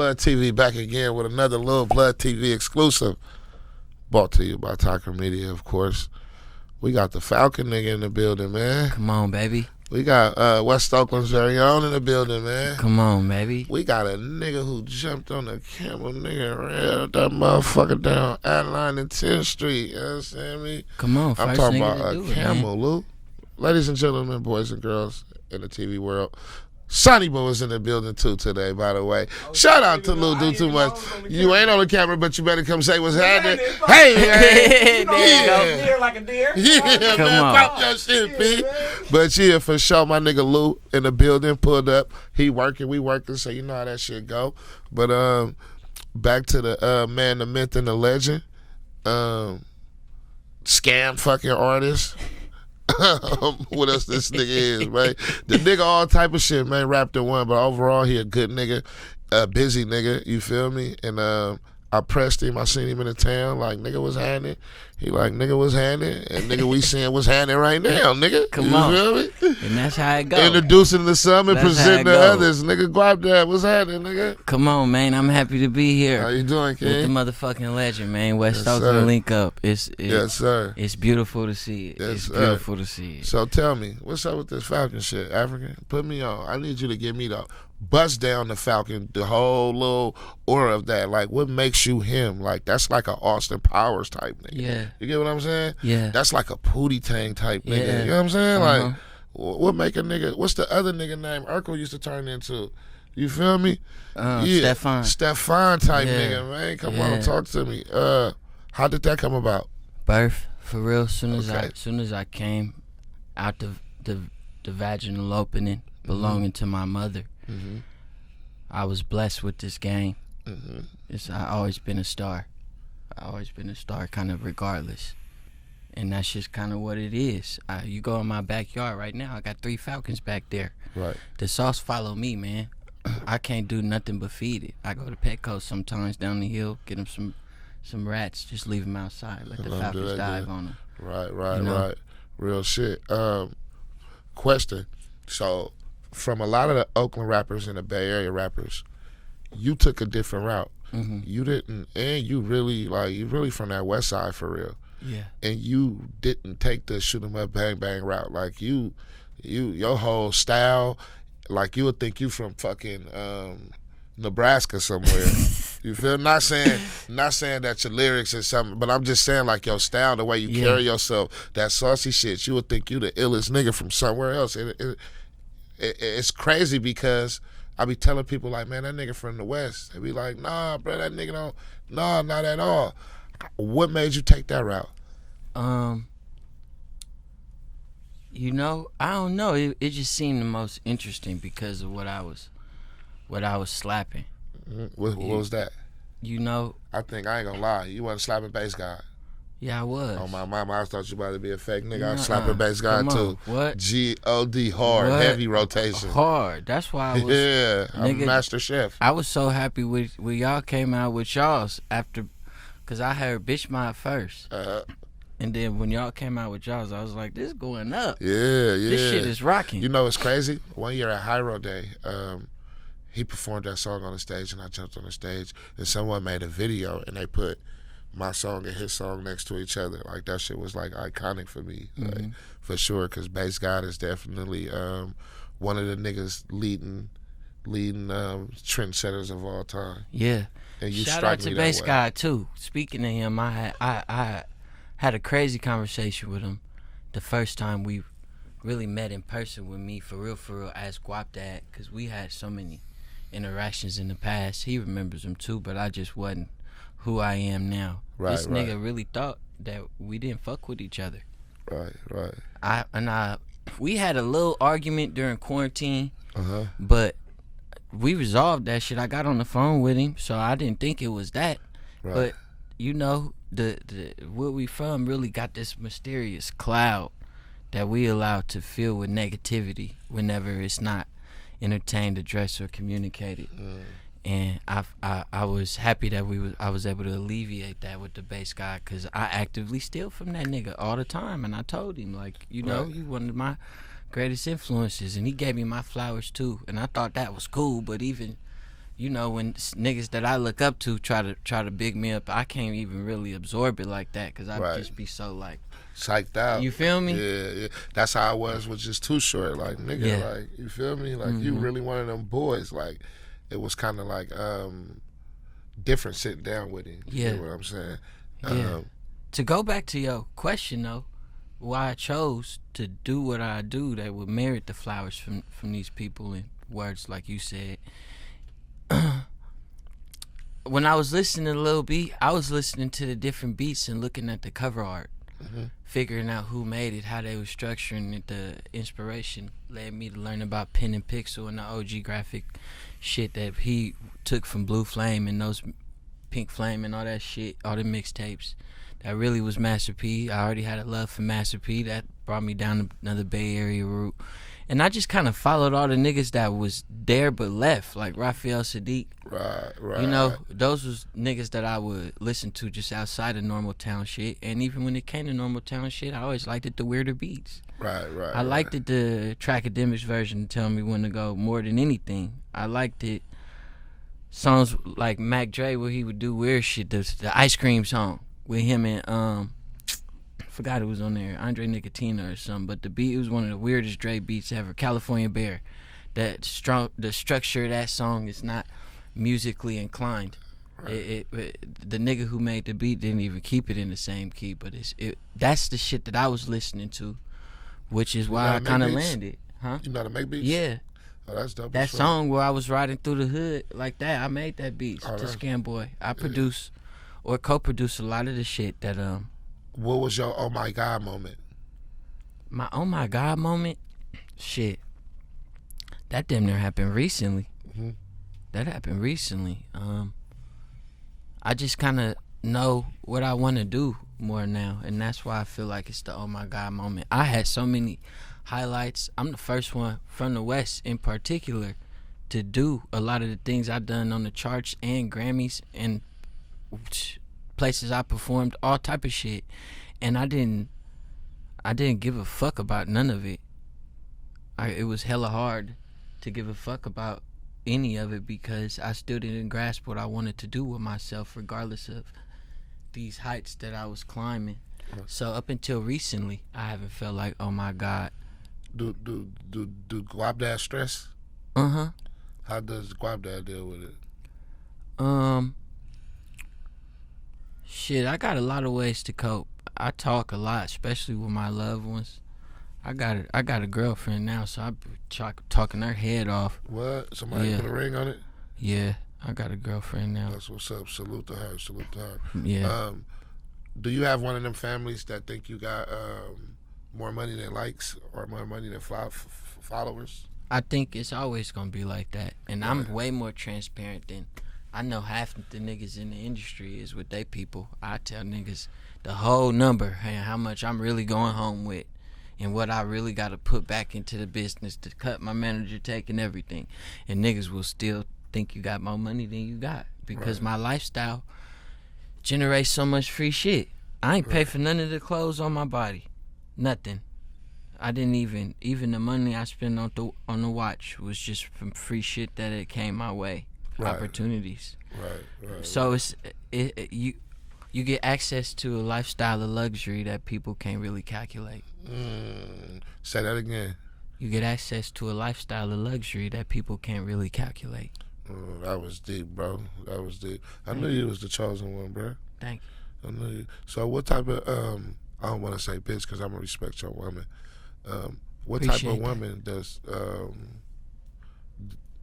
Blood TV back again with another Lil Blood TV exclusive. Brought to you by Tucker Media, of course. We got the Falcon nigga in the building, man. Come on, baby. We got West Oakland's very own in the building, man. Come on, baby. We got a nigga who jumped on the camera, nigga, and ran that motherfucker down Adeline and 10th Street. You understand me? Come on, I'm talking about a camel, Lou. Ladies and gentlemen, boys and girls in the TV world, Sonny Boo is in the building too today, by the way. Shout out to Lou, do too much. You ain't on the camera, but you better come say what's happening. Hey, man. Yeah. Deer like a deer. Yeah, Come man. on. Pop your shit, P. But yeah, for sure, my nigga Lou in the building, pulled up. He working, we working, so you know how that shit go. But back to the man, the myth, and the legend. Scam fucking artist. What else this nigga is, man? The nigga all type of shit, man, wrapped in one. But overall, he a good nigga, a busy nigga, you feel me? And I pressed him. I seen him in the town. Like, nigga was handing. He like, nigga was handing. And nigga we seeing was handing right now, nigga. Come you on. feel me? And that's how it goes. Introducing to some and That's presenting to how it go. others. Nigga, Guapdad, what's happening, nigga? Come on, man. I'm happy to be here. How you doing, With kid? the motherfucking legend, man. West Yes, sir. Oakland link up. It's Yes, sir. It's beautiful to see it. Yes, It's sir. beautiful to see it. So tell me, what's up with this Falcon shit, African? Put me on. I need you to give me the bust down the Falcon, the whole little aura of that. Like, what makes you him? Like, that's like a Austin Powers type nigga. Yeah. You get what I'm saying? Yeah. That's like a Pootie Tang type nigga. Yeah. You know what I'm saying? Uh-huh. Like, what make a nigga? What's the other nigga name Urkel used to turn into? You feel me? Stefan. Stefan type Yeah. nigga, man. Come Yeah. on, talk to me. How did that come about? Birth, for real. Soon as Okay. I came out the vaginal opening belonging to my mother, Mm-hmm. I was blessed with this game. Mm-hmm. I always been a star. Kind of regardless. And that's just kind of what it is. You go in my backyard right now, I got 3 Falcons back there. Right. The sauce follow me, man. I can't do nothing but feed it. I go to Petco sometimes down the hill, get them some rats, just leave them outside, let the Falcons dive on them. Right, You know? right. Real shit. Question. So, from a lot of the Oakland rappers and the Bay Area rappers, you took a different route. Mm-hmm. You didn't, and you really from that West Side for real. Yeah. And you didn't take the shoot 'em up, bang bang route. Like your whole style, like you would think you from fucking Nebraska somewhere. You feel? Not saying that your lyrics is something, but I'm just saying like your style, the way you carry yourself, that saucy shit. You would think you the illest nigga from somewhere else. It's crazy because I be telling people like, man, that nigga from the West. They be like, nah, bro, that nigga don't. Nah, not at all. What made you take that route? You know, I don't know. It just seemed the most interesting because of what I was slapping. What was that? You know, I think I ain't gonna lie. You wasn't slapping bass guy. yeah, I was. Oh my mama, I thought you about to be a fake nigga. I was Nuh-uh. slapping bass guy Come on. too. What? G-O-D hard, What? heavy rotation. Hard. That's why I was. Yeah, I'm nigga, master chef. I was so happy when y'all came out with y'all's after, cause I heard Bitch Mod first, and then when y'all came out with y'all's, I was like, this going up. Yeah. This shit is rocking. You know what's crazy? One year at Hyro Day, he performed that song on the stage, and I jumped on the stage, and someone made a video, and they put my song and his song next to each other. Like, that shit was like iconic for me, like, for sure. Cause Bass God is definitely one of the niggas leading trendsetters of all time. Yeah. And you Shout strike out to me that Bass way. Guy too. Speaking of him, I had a crazy conversation with him the first time we really met in person with me for real as Guapdad, because we had so many interactions in the past. He remembers them too, but I just wasn't who I am now. Right, this right. nigga really thought that we didn't fuck with each other. Right. We had a little argument during quarantine, Uh-huh. but we resolved that shit. I got on the phone with him, so I didn't think it was that. Right. But you know, the where we from really got this mysterious cloud that we allow to fill with negativity whenever it's not entertained, addressed, or communicated. And I was happy that I was able to alleviate that with the Bass Guy, because I actively steal from that nigga all the time. And I told him, like, you know, Right. you one of my greatest influences, and he gave me my flowers too. And I thought that was cool, but even you know, when niggas that I look up to try to big me up, I can't even really absorb it like that because I just be so like psyched out. You feel me? Yeah. That's how I was with just Too Short. Like, nigga, like, you feel me? Like, you really one of them boys. Like, it was kind of like different sitting down with him. You know what I'm saying? Yeah. To go back to your question though, why I chose to do what I do that would merit the flowers from these people in words like you said. When I was listening to Lil B, I was listening to the different beats and looking at the cover art, figuring out who made it, how they were structuring it. The inspiration led me to learn about Pen and Pixel and the OG graphic shit that he took from Blue Flame and those Pink Flame and all that shit, all the mixtapes. That really was Master P. I already had a love for Master P. That brought me down another Bay Area route. And I just kind of followed all the niggas that was there but left, like Raphael Sadiq. Right. You know, those was niggas that I would listen to just outside of normal town shit. And even when it came to normal town shit, I always liked it the weirder beats. Right. I liked it the Trackademics version to tell me when to go more than anything. I liked it songs like Mac Dre where he would do weird shit. The Ice Cream song with him and forgot who was on there, Andre Nicotina or something, but the beat was one of the weirdest Dre beats ever. California Bear. The structure of that song is not musically inclined. Right. The nigga who made the beat didn't even keep it in the same key, but that's the shit that I was listening to, which is why I kind of landed. Huh? You know how to make beats? Yeah. Oh, that's dope. That song where I was riding through the hood like that, I made that beat to Scamboy. I produce or co-produce a lot of the shit that What was your oh my God moment? My oh my God moment? Shit. That damn near happened recently. That happened recently. I just kind of know what I want to do more now, and that's why I feel like it's the oh my God moment. I had so many highlights. I'm the first one from the West in particular to do a lot of the things I done on the charts and Grammys and places I performed, all type of shit, and I didn't give a fuck about none of it. It was hella hard to give a fuck about any of it because I still didn't grasp what I wanted to do with myself, regardless of these heights that I was climbing. So up until recently, I haven't felt like, oh my God. Do Guapdad stress? How does Guapdad deal with it? Shit, I got a lot of ways to cope. I talk a lot, especially with my loved ones. I got a girlfriend now, so I be talking her head off. What? Somebody put a ring on it? Yeah, I got a girlfriend now. That's what's up. Salute to her. Yeah. Do you have one of them families that think you got more money than likes or more money than followers? I think it's always gonna be like that, and I'm way more transparent than I know half the niggas in the industry is with they people. I tell niggas the whole number and how much I'm really going home with and what I really got to put back into the business to cut my manager take and everything. And niggas will still think you got more money than you got because my lifestyle generates so much free shit. I ain't pay for none of the clothes on my body. Nothing. I didn't even the money I spent on the watch was just from free shit that it came my way. Opportunities. Right. So you get access to a lifestyle of luxury that people can't really calculate. Say that again. You get access to a lifestyle of luxury that people can't really calculate. That was deep, bro. That was deep. I knew you was the chosen one, bro. Thank you. I knew you. So what type of I don't want to say bitch because I'm gonna respect your woman. What type of woman does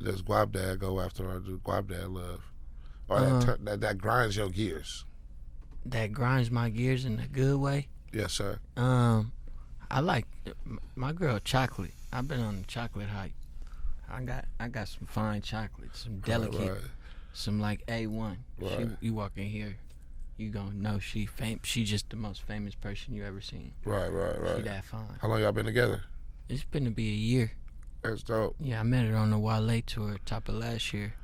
Guapdad go after or do Guapdad love? Or that grinds your gears? That grinds my gears in a good way? Yes, sir. I like my girl chocolate. I've been on the chocolate hype. I got some fine chocolate, some delicate, some like A1. You walk in here, you gonna know she just the most famous person you ever seen. Right. She that fine. How long y'all been together? It's been to be a year. That's dope. Yeah, I met her on the Wale tour, top of last year.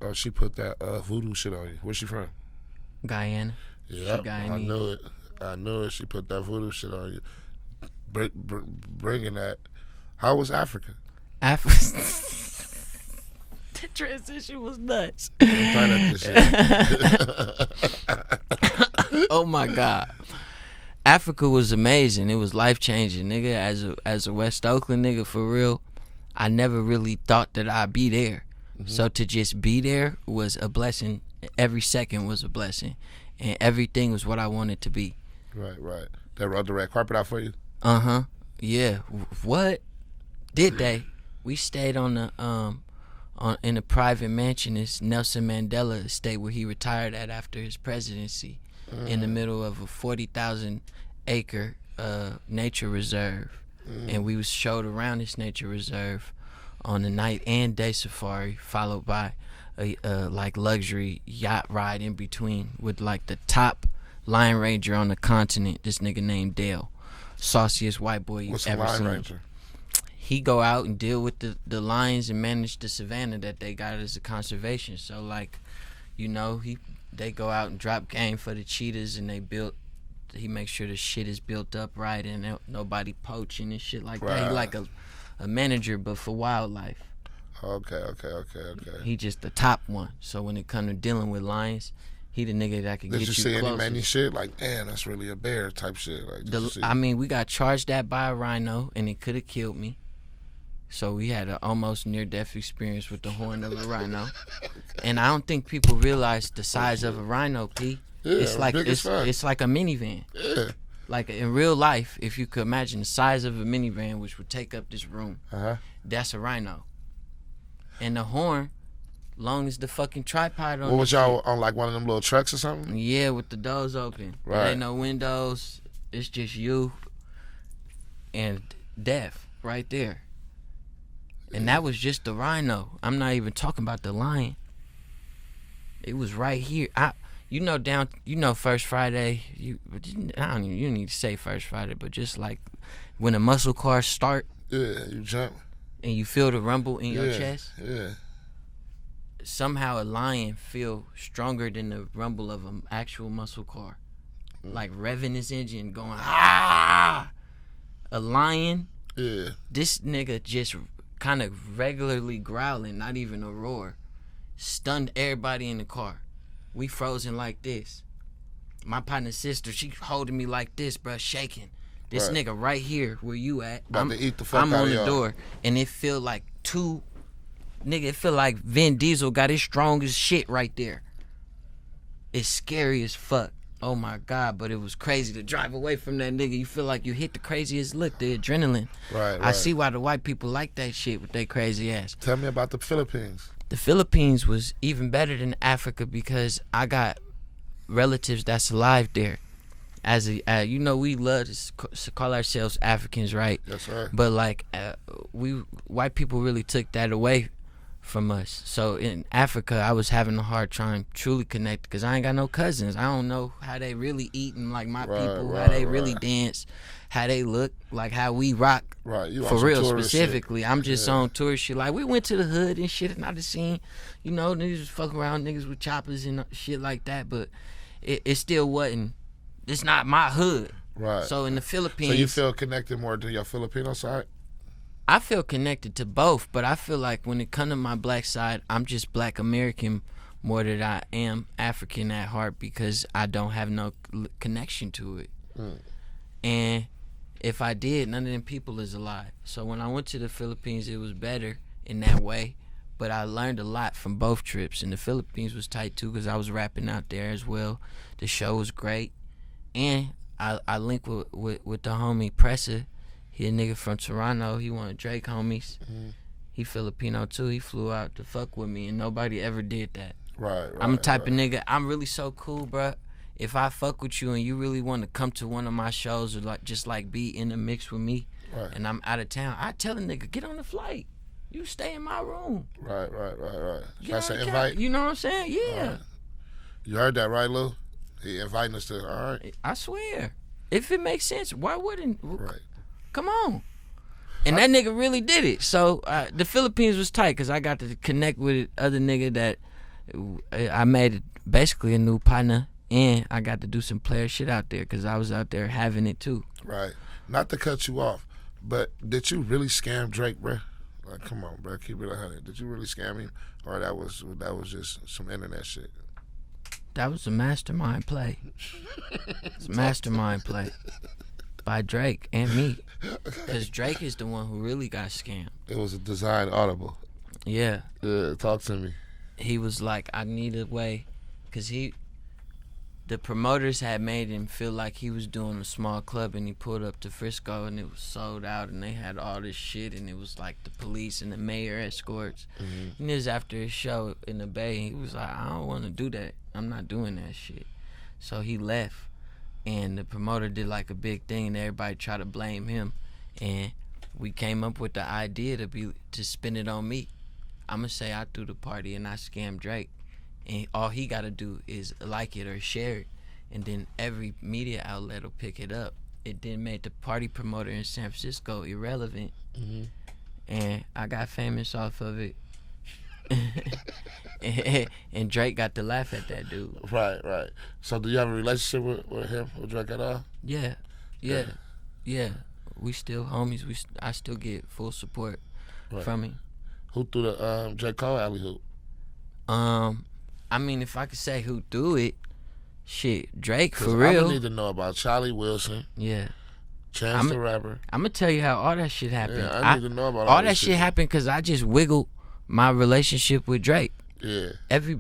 Oh, she put that voodoo shit on you. Where's she from? Guyana. Yeah, I knew it. She put that voodoo shit on you. Bringing that. How was Africa? The transition was nuts. I'm trying at this shit. Oh my God. Africa was amazing. It was life changing, nigga. As a West Oakland nigga, for real, I never really thought that I'd be there. So to just be there was a blessing. Every second was a blessing, and everything was what I wanted to be. Right. They rolled the red carpet out for you? Yeah. What? Did they? We stayed on the in a private mansion. It's Nelson Mandela estate where he retired at after his presidency, in the middle of a 40,000 acre nature reserve, and we was showed around this nature reserve on the night and day safari, followed by a like luxury yacht ride in between with like the top Lion Ranger on the continent, this nigga named Dale, sauciest white boy you've ever seen. Ranger? He go out and deal with the lions and manage the savannah that they got as a conservation. So like, you know, they go out and drop game for the cheetahs, and he makes sure the shit is built up right and nobody poaching and shit like that. He like a manager but for wildlife. Okay. He just the top one. So when it comes to dealing with lions, he the nigga that can get you closest. Did you see any many shit like, damn, that's really a bear type shit? Like, I mean, we got charged at by a rhino, and it could have killed me. So we had an almost near-death experience with the horn of a rhino. And I don't think people realize the size of a rhino, P. Yeah, it's like a minivan. Yeah. Like in real life, if you could imagine the size of a minivan, which would take up this room, that's a rhino. And the horn, long as the fucking tripod on. What was y'all on, like one of them little trucks or something? Yeah, with the doors open. Right. There ain't no windows. It's just you and death right there. And that was just the rhino. I'm not even talking about the lion. It was right here. First Friday. You don't need to say First Friday, but just like when a muscle car start. Yeah, you jump. And you feel the rumble in your chest. Yeah. Somehow a lion feel stronger than the rumble of an actual muscle car, like revving his engine, going ah. A lion. Yeah. This nigga just kind of regularly growling, not even a roar, stunned everybody in the car. We frozen like this. My partner's sister, she holding me like this, bruh, shaking. This nigga right here, where you at? About to eat the fuck I'm out on of the y'all. door, and it feel like it feel like Vin Diesel got his strongest shit right there. It's scary as fuck. Oh my God, but it was crazy to drive away from that nigga. You feel like you hit the craziest lick, the adrenaline. Right. I see why the white people like that shit with their crazy ass. Tell me about the Philippines. The Philippines was even better than Africa because I got relatives that's alive there. We love to call ourselves Africans, right? Yes, sir. But like, white people really took that away from us. So in Africa, I was having a hard time truly connect because I ain't got no cousins. I don't know how they really eating like my people, how they really dance, how they look, like how we rock. Right, you for on real some tourist specifically. shit. I'm just on tourist shit. Like we went to the hood and shit, and I just seen, niggas was fucking around, niggas with choppers and shit like that. But it still wasn't. It's not my hood. Right. So in the Philippines, so you feel connected more to your Filipino side? I feel connected to both, but I feel like when it comes to my black side, I'm just Black American more than I am African at heart because I don't have no connection to it. And if I did, none of them people is alive. So when I went to the Philippines, it was better in that way, but I learned a lot from both trips. And the Philippines was tight too because I was rapping out there as well. The show was great. And I linked with the homie Presser. He a nigga from Toronto. He one of Drake homies. He Filipino too. He flew out to fuck with me, and nobody ever did that. Right. I'm the type of nigga. I'm really so cool, bruh. If I fuck with you and you really want to come to one of my shows or just be in the mix with me, and I'm out of town, I tell a nigga, get on the flight. You stay in my room. Right. That's an invite. You know what I'm saying? Yeah. Right. You heard that, right, Lou? He inviting us to. All right. I swear. If it makes sense, why wouldn't? Right. Come on. And that nigga really did it. So the Philippines was tight because I got to connect with other nigga that I made basically a new partner, and I got to do some player shit out there because I was out there having it too. Right. Not to cut you off, but did you really scam Drake, bruh? Like, come on, bro, keep it 100. Did you really scam him, or that was just some internet shit? That was a mastermind play. It's a mastermind play by Drake and me, because Drake is the one who really got scammed. It was a design audible. Yeah. Talk to me. He was like, I need a way, because the promoters had made him feel like he was doing a small club, and he pulled up to Frisco and it was sold out and they had all this shit and it was like the police and the mayor escorts. And this after his show in the Bay, he was like, I don't want to do that. I'm not doing that shit. So he left, and the promoter did like a big thing and everybody tried to blame him, and we came up with the idea to spin it on me. I'ma say I threw the party and I scammed Drake. And all he got to do is like it or share it, and then every media outlet will pick it up. It then made the party promoter in San Francisco irrelevant, and I got famous off of it. and Drake got to laugh at that dude. Right. So do you have a relationship with him, with Drake at all? Yeah. We still homies. I still get full support from him. Who threw the J. Cole alley hoop? I mean, if I could say who do it, shit, Drake for I real. need to know about Charlie Wilson. Yeah. Chance the Rapper. I'm gonna tell you how all that shit happened. Yeah, I need to know about all that shit happened because I just wiggled my relationship with Drake. Yeah.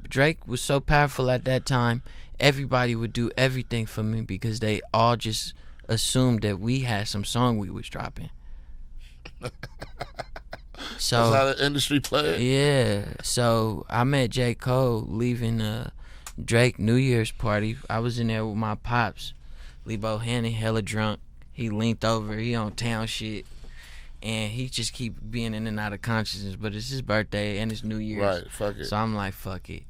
Drake was so powerful at that time. Everybody would do everything for me because they all just assumed that we had some song we was dropping. So that's how the industry played. Yeah. So I met J. Cole leaving Drake New Year's party. I was in there with my pops, Lee Bohannon, hella drunk. He leaned over. He on town shit, and he just keep being in and out of consciousness. But it's his birthday and it's New Year's. Right. Fuck it. So I'm like, fuck it.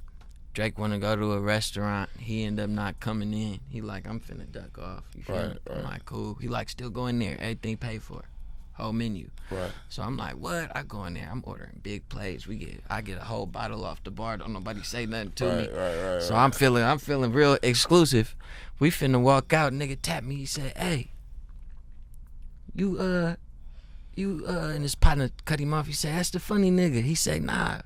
Drake want to go to a restaurant. He end up not coming in. He like, I'm finna duck off. You feel me? I'm like, cool. He like, still go in there. Everything paid for. Whole menu. Right. So I'm like, what? I go in there. I'm ordering big plates. I get a whole bottle off the bar. Don't nobody say nothing to me. Right. So I'm feeling real exclusive. We finna walk out. Nigga tap me. He said, hey, you and his partner cut him off. He said, that's the funny nigga. He said, nah,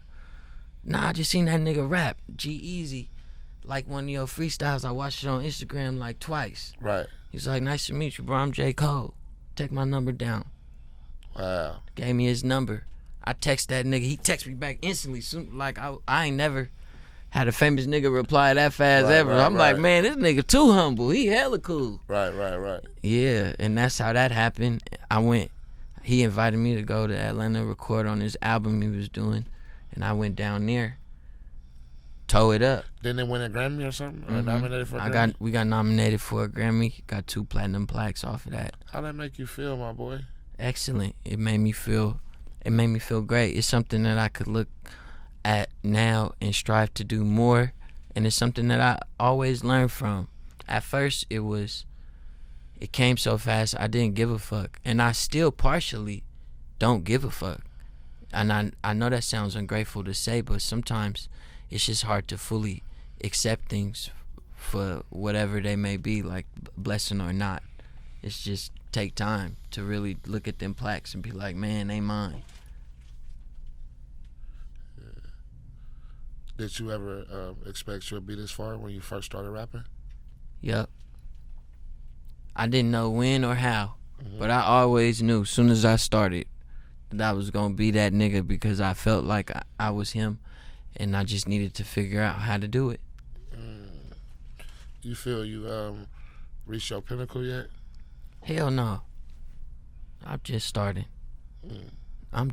I just seen that nigga rap. G-Eazy, like one of your freestyles. I watched it on Instagram like twice. Right. He's like, nice to meet you, bro. I'm J. Cole. Take my number down. Wow. Gave me his number. I text that nigga. He text me back instantly. Soon, like I ain't never had a famous nigga reply that fast ever. I'm like, man, this nigga too humble. He hella cool. Right. Yeah, and that's how that happened. He invited me to go to Atlanta record on his album he was doing, and I went down there, tore it up. Didn't they win a Grammy or something? Or nominated for a Grammy? We got nominated for a Grammy. Got 2 platinum plaques off of that. How'd that make you feel, my boy? Excellent. It made me feel great. It's something that I could look at now and strive to do more, and it's something that I always learn from. At first it came so fast I didn't give a fuck, and I still partially don't give a fuck. And I know that sounds ungrateful to say, but sometimes it's just hard to fully accept things for whatever they may be, like blessing or not. It's just take time to really look at them plaques and be like, man, they mine. Yeah. Did you ever expect you would be this far when you first started rapping? Yup. I didn't know when or how, but I always knew as soon as I started that I was going to be that nigga, because I felt like I was him, and I just needed to figure out how to do it. You feel you reached your pinnacle yet? Hell no. I'm just starting. I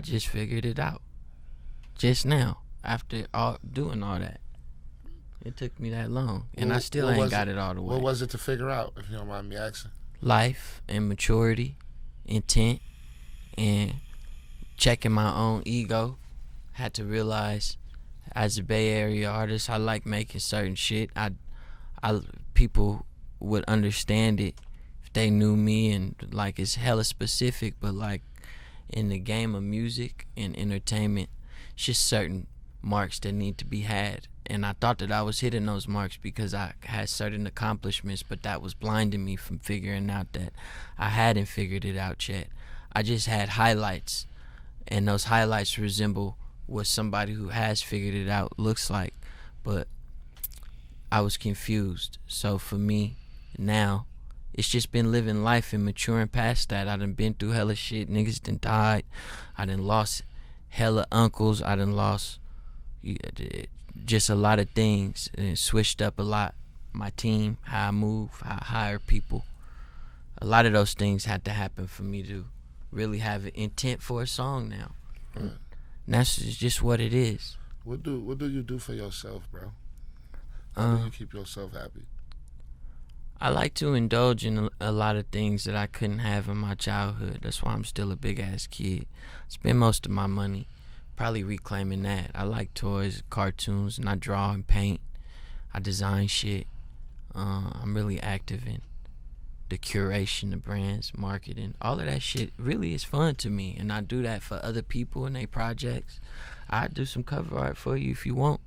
just figured it out just now after doing all that. It took me that long, and I still ain't got it all the way. What was it to figure out, if you don't mind me asking? Life and maturity, intent, and checking my own ego. Had to realize, as a Bay Area artist, I like making certain shit. People would understand it if they knew me, and like it's hella specific, but like in the game of music and entertainment, it's just certain marks that need to be had. And I thought that I was hitting those marks because I had certain accomplishments, but that was blinding me from figuring out that I hadn't figured it out yet. I just had highlights and those highlights resemble what somebody who has figured it out looks like. But I was confused. So for me now, it's just been living life and maturing past that. I done been through hella shit. Niggas done died. I done lost hella uncles. I done lost just a lot of things, and switched up a lot. My team, how I move, how I hire people. A lot of those things had to happen for me to really have an intent for a song now. Right. And that's just what it is. What do you do for yourself, bro? How do you keep yourself happy? I like to indulge in a lot of things that I couldn't have in my childhood. That's why I'm still a big ass kid. Spend most of my money probably reclaiming that. I like toys, cartoons, and I draw and paint. I design shit. I'm really active in the curation, the brands, marketing. All of that shit really is fun to me, and I do that for other people and their projects. I do some cover art for you if you want.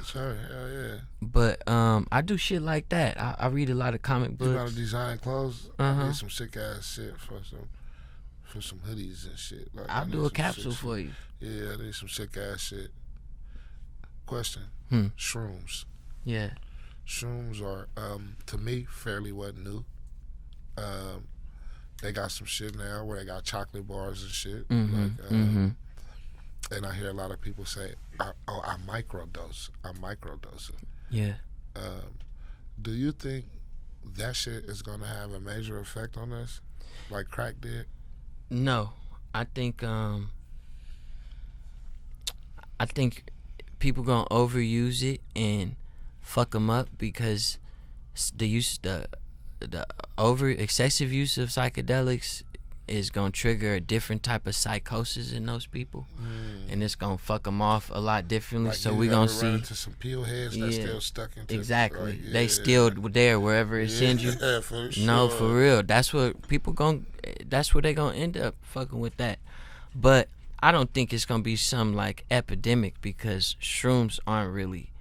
Sure, hell yeah. But I do shit like that. I read a lot of comic books. You gotta design clothes? I need some sick ass shit for some hoodies and shit. Like, I'll do a capsule for you. Yeah, I need some sick ass shit. Question. Shrooms. Yeah. Shrooms are, to me, fairly what new. They got some shit now where they got chocolate bars and shit. And I hear a lot of people say, I microdose. I'm microdosing. Yeah. Do you think that shit is going to have a major effect on us like crack did? No. I think people going to overuse it and fuck them up because the excessive use of psychedelics is gonna trigger a different type of psychosis in those people, and it's gonna fuck them off a lot differently. Like so we gonna see into some peel heads that's still stuck into exactly. Like, they still there wherever it sends you. Yeah, for sure. No, for real. That's what people that's where they gonna end up fucking with that. But I don't think it's gonna be some like epidemic because shrooms aren't really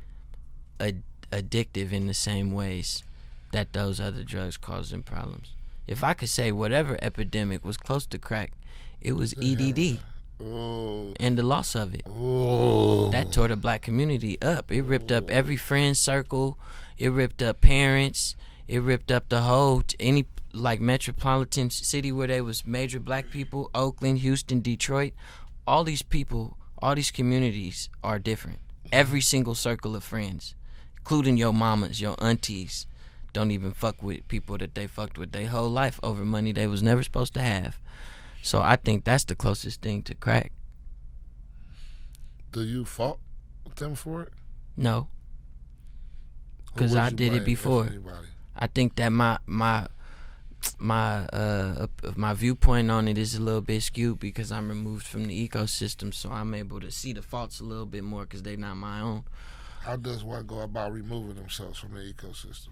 addictive in the same ways that those other drugs cause them problems. If I could say whatever epidemic was close to crack, it was EDD and the loss of it. That tore the black community up. It ripped up every friend circle. It ripped up parents. It ripped up the whole any like metropolitan city where there was major black people. Oakland, Houston, Detroit. All these people, all these communities are different. Every single circle of friends, including your mamas, your aunties, don't even fuck with people that they fucked with their whole life over money they was never supposed to have. So I think that's the closest thing to crack. Do you fault them for it? No, because I did it before. I think that my viewpoint on it is a little bit skewed because I'm removed from the ecosystem, so I'm able to see the faults a little bit more because they're not my own. How does one go about removing themselves from the ecosystem?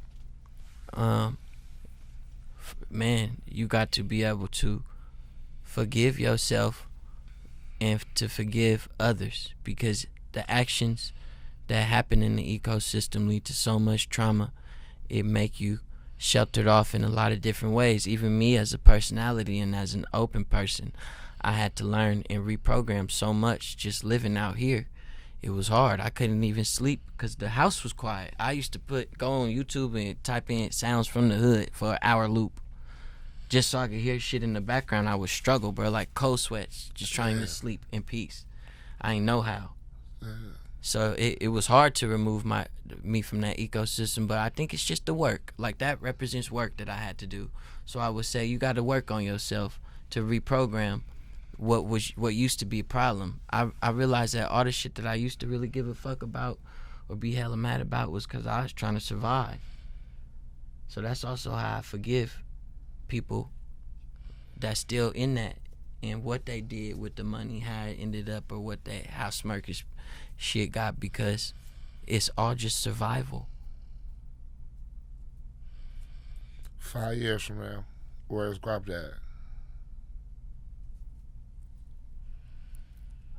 Man, you got to be able to forgive yourself and to forgive others because the actions that happen in the ecosystem lead to so much trauma. It make you sheltered off in a lot of different ways. Even me as a personality and as an open person, I had to learn and reprogram so much just living out here. It was hard. I couldn't even sleep because the house was quiet. I used to go on YouTube and type in sounds from the hood for an hour loop just so I could hear shit in the background. I would struggle, bro, like cold sweats, just trying to sleep in peace. I ain't know how. So it was hard to remove me from that ecosystem, but I think it's just the work. Like that represents work that I had to do. So I would say you got to work on yourself to reprogram what used to be a problem. I realized that all the shit that I used to really give a fuck about or be hella mad about was because I was trying to survive. So that's also how I forgive people that's still in that and what they did with the money, how it ended up, or how Smirkish shit got, because it's all just survival. 5 years from now, where's Guapdad?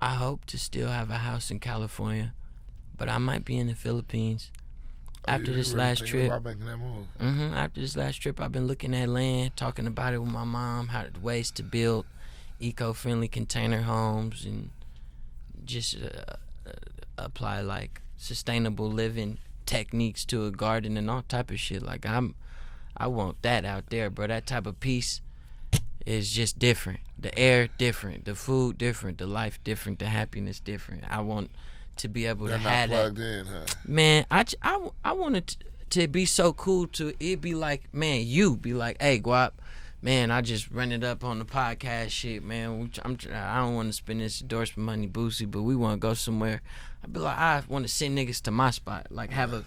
I hope to still have a house in California, but I might be in the Philippines. After this last trip, after this last trip, I've been looking at land, talking about it with my mom, how ways to build eco-friendly container homes and just apply like sustainable living techniques to a garden and all type of shit. Like I want that out there, bro. That type of peace is just different. The air different, the food different, the life different, the happiness different. I want to be able They're to not have plugged that. in, huh? Man, I want it to be so cool to it be like, man, you be like, hey, Guap, man, I just run it up on the podcast shit, man. I don't want to spend this endorsement money, Boosie, but we want to go somewhere. I be like, I want to send niggas to my spot, like have a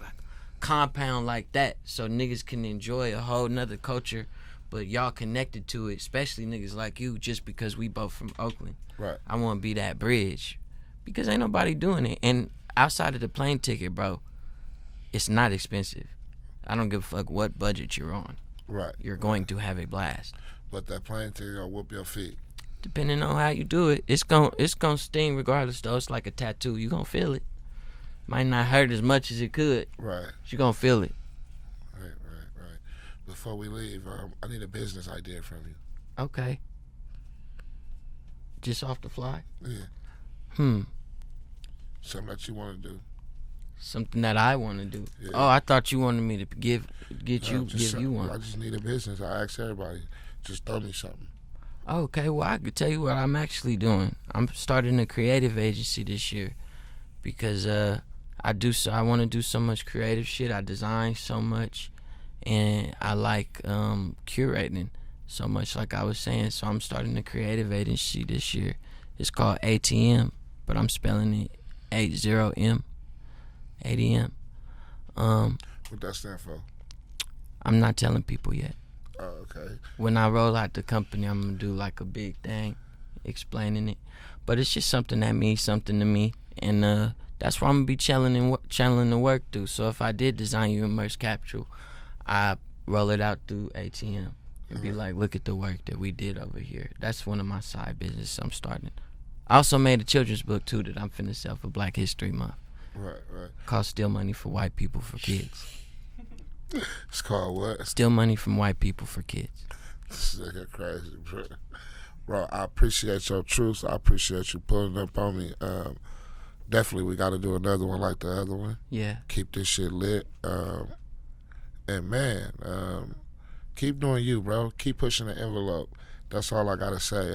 compound like that, so niggas can enjoy a whole nother culture, but y'all connected to it, especially niggas like you, just because we both from Oakland. Right. I want to be that bridge, because ain't nobody doing it. And outside of the plane ticket, bro, it's not expensive. I don't give a fuck what budget you're on. Right. You're going to have a blast. But that plane ticket gonna whoop your feet. Depending on how you do it, it's gonna sting regardless. Though it's like a tattoo, you gonna feel it. Might not hurt as much as it could. Right. But you gonna feel it. Right. Before we leave, I need a business idea from you. Okay. Just off the fly. Yeah. Something that you want to do. Something that I want to do. Yeah. Oh, I thought you wanted me to give you one. I just need a business. I ask everybody, just throw me something. Okay, well, I could tell you what I'm actually doing. I'm starting a creative agency this year because I want to do so much creative shit. I design so much, and I like curating so much, like I was saying. So I'm starting a creative agency this year. It's called ATM, but I'm spelling it 80M. ADM. What that stand for? I'm not telling people yet. Oh, okay. When I roll out the company, I'm gonna do like a big thing explaining it, but it's just something that means something to me, and that's where I'm gonna be channeling the work through. So if I did design you immerse capsule, I roll it out through ATM and be like, look at the work that we did over here. That's one of my side businesses I'm starting. I also made a children's book too that I'm finna sell for Black History Month. Right. Called Steal Money for White People for Kids. It's called what? Steal money from white people for kids. This is like crazy, bro. Bro, I appreciate your truth. I appreciate you pulling up on me. Definitely, we got to do another one like the other one. Yeah. Keep this shit lit. And man, keep doing you, bro. Keep pushing the envelope. That's all I got to say.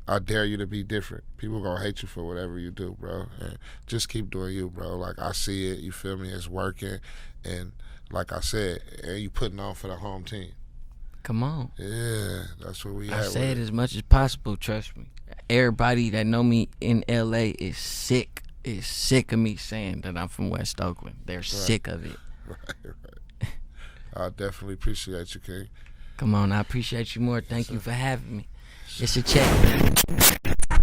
I dare you to be different. People gonna hate you for whatever you do, bro. And just keep doing you, bro. Like, I see it. You feel me? It's working. And like I said, and you putting on for the home team. Come on. Yeah, that's what we I at. say it as much as possible, trust me. Everybody that know me in LA is sick of me saying that I'm from West Oakland. They're sick of it. Right. I definitely appreciate you, King. Come on, I appreciate you more. Thank you for having me. It's a check.